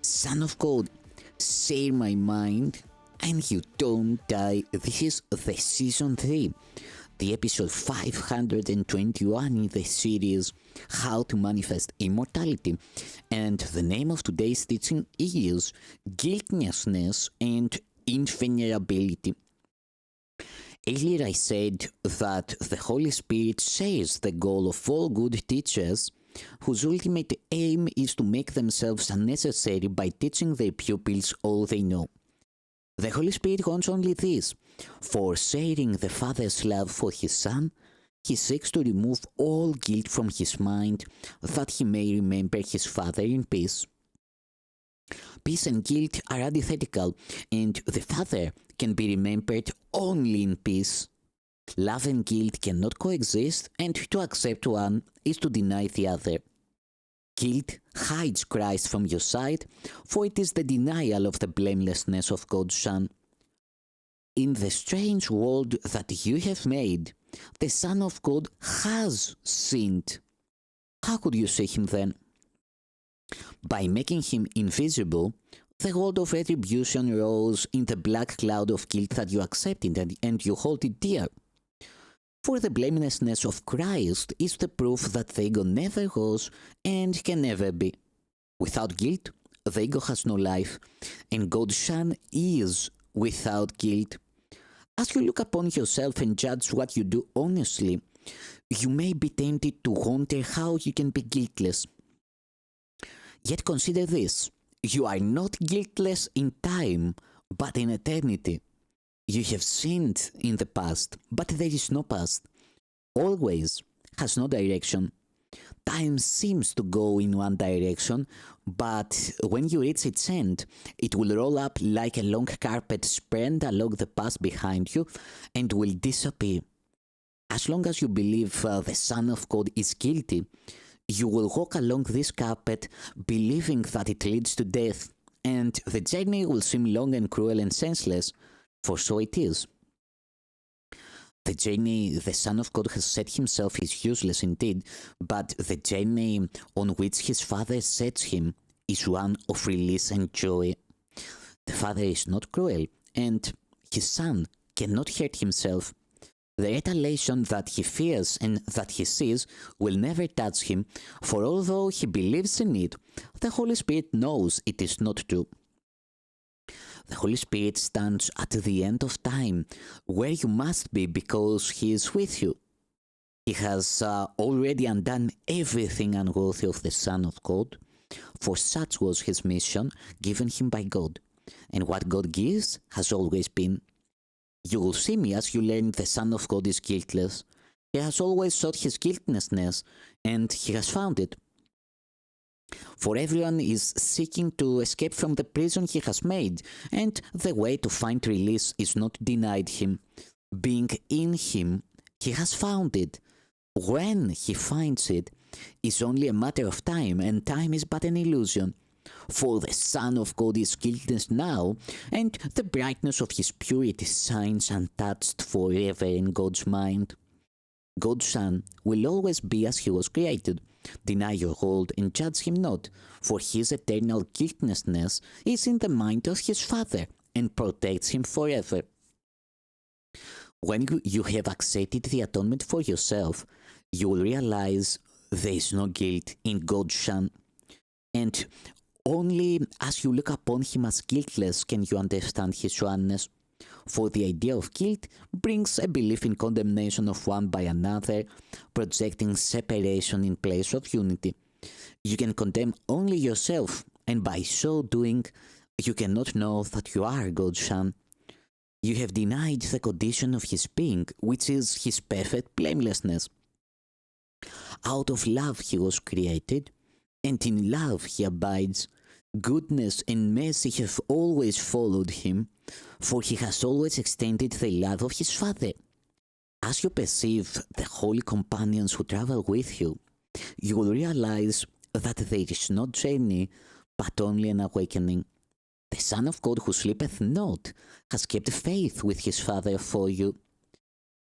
Son of God, share my mind and you don't die. This is the season 3, the episode 521 in the series How to Manifest Immortality. And the name of today's teaching is Guiltlessness and Invulnerability. Earlier I said that the Holy Spirit shares the goal of all good teachers whose ultimate aim is to make themselves unnecessary by teaching their pupils all they know. The Holy Spirit wants only this. For sharing the Father's love for His Son, He seeks to remove all guilt from His mind that He may remember His Father in peace. Peace and guilt are antithetical, and the Father can be remembered only in peace. Love and guilt cannot coexist, and to accept one is to deny the other. Guilt hides Christ from your sight, for it is the denial of the blamelessness of God's Son. In the strange world that you have made, the Son of God has sinned. How could you see Him then? By making Him invisible, the world of retribution rose in the black cloud of guilt that you accepted and you hold it dear. For the blamelessness of Christ is the proof that the ego never was and can never be. Without guilt, the ego has no life, and God's Son is without guilt. As you look upon yourself and judge what you do honestly, you may be tempted to wonder how you can be guiltless. Yet consider this, you are not guiltless in time, but in eternity. You have sinned in the past, but there is no past. Always has no direction. Time seems to go in one direction, but when you reach its end, it will roll up like a long carpet spread along the path behind you and will disappear. As long as you believe the Son of God is guilty, you will walk along this carpet believing that it leads to death, and the journey will seem long and cruel and senseless, for so it is. The journey the Son of God has set Himself is useless indeed, but the journey on which His Father sets Him is one of release and joy. The Father is not cruel, and His Son cannot hurt Himself. The retaliation that He fears and that He sees will never touch Him, for although He believes in it, the Holy Spirit knows it is not true. The Holy Spirit stands at the end of time, where you must be because He is with you. He has already undone everything unworthy of the Son of God, for such was His mission given Him by God, and what God gives has always been. You will see me as you learn the Son of God is guiltless. He has always sought His guiltlessness, and He has found it. For everyone is seeking to escape from the prison he has made, and the way to find release is not denied him. Being in Him, he has found it. When he finds it is only a matter of time, and time is but an illusion. For the Son of God is guiltless now, and the brightness of His purity shines untouched forever in God's mind. God's Son will always be as He was created. Deny your hold and judge Him not, for His eternal guiltlessness is in the mind of His Father and protects Him forever. When you have accepted the atonement for yourself, you will realize there is no guilt in God's Son. And only as you look upon Him as guiltless can you understand His oneness. For the idea of guilt brings a belief in condemnation of one by another, projecting separation in place of unity. You can condemn only yourself, and by so doing, you cannot know that you are God's Son. You have denied the condition of His being, which is His perfect blamelessness. Out of love He was created, and in love He abides. Goodness and mercy have always followed Him, for He has always extended the love of His Father. As you perceive the holy companions who travel with you, you will realize that there is no journey, but only an awakening. The Son of God who sleepeth not has kept faith with His Father for you.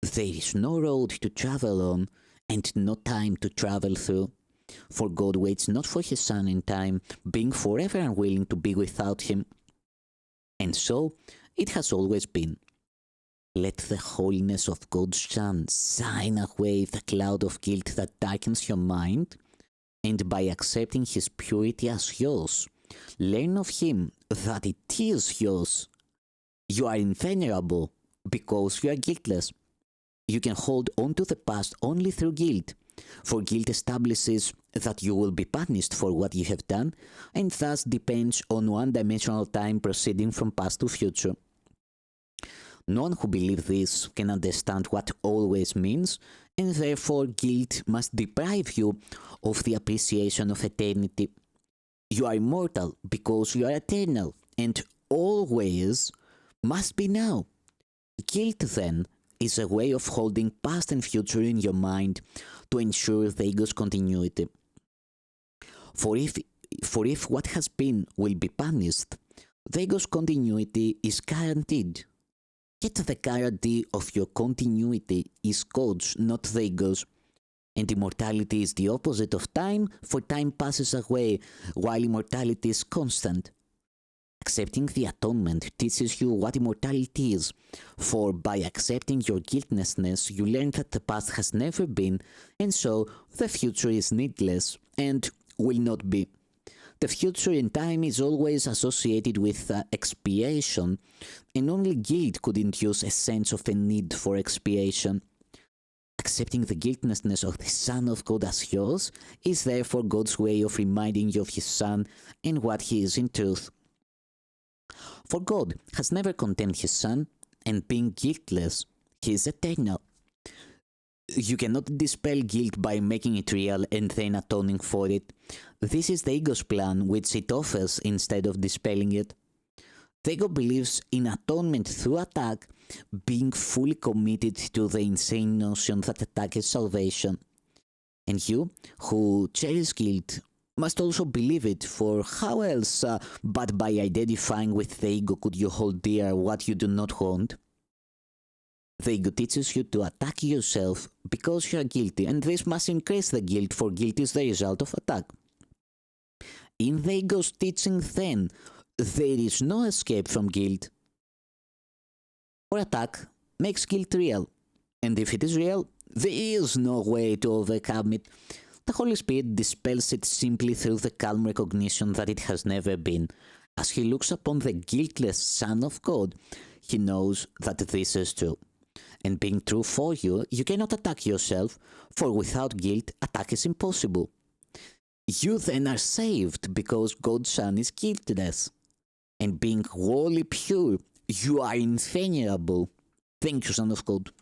There is no road to travel on, and no time to travel through. For God waits not for his Son in time, being forever unwilling to be without him. And so it has always been. Let the holiness of God's Son sign away the cloud of guilt that darkens your mind, and by accepting his purity as yours, learn of him that it is yours. You are invulnerable because you are guiltless. You can hold on to the past only through guilt, for guilt establishes that you will be punished for what you have done, and thus depends on one-dimensional time proceeding from past to future. No one who believes this can understand what always means, and therefore guilt must deprive you of the appreciation of eternity. You are immortal because you are eternal, and always must be now. Guilt, then, is a way of holding past and future in your mind to ensure the ego's continuity. For if what has been will be punished, the ego's continuity is guaranteed. Yet the guarantee of your continuity is God's, not the ego's. And immortality is the opposite of time, for time passes away, while immortality is constant. Accepting the atonement teaches you what immortality is, for by accepting your guiltlessness, you learn that the past has never been, and so the future is needless and will not be. The future in time is always associated with expiation, and only guilt could induce a sense of a need for expiation. Accepting the guiltlessness of the Son of God as yours is therefore God's way of reminding you of his Son and what he is in truth. For God has never condemned his Son, and being guiltless, he is eternal. You cannot dispel guilt by making it real and then atoning for it. This is the ego's plan, which it offers instead of dispelling it. The ego believes in atonement through attack, being fully committed to the insane notion that attack is salvation. And you, who cherish guilt, must also believe it, for how else but by identifying with the ego could you hold dear what you do not want? The ego teaches you to attack yourself because you are guilty, and this must increase the guilt, for guilt is the result of attack. In the ego's teaching, then, there is no escape from guilt. For attack makes guilt real, and if it is real, there is no way to overcome it. The Holy Spirit dispels it simply through the calm recognition that it has never been. As he looks upon the guiltless Son of God, he knows that this is true. And being true for you, you cannot attack yourself, for without guilt, attack is impossible. You then are saved because God's Son is guiltless. And being wholly pure, you are invulnerable. Thank you, Son of God.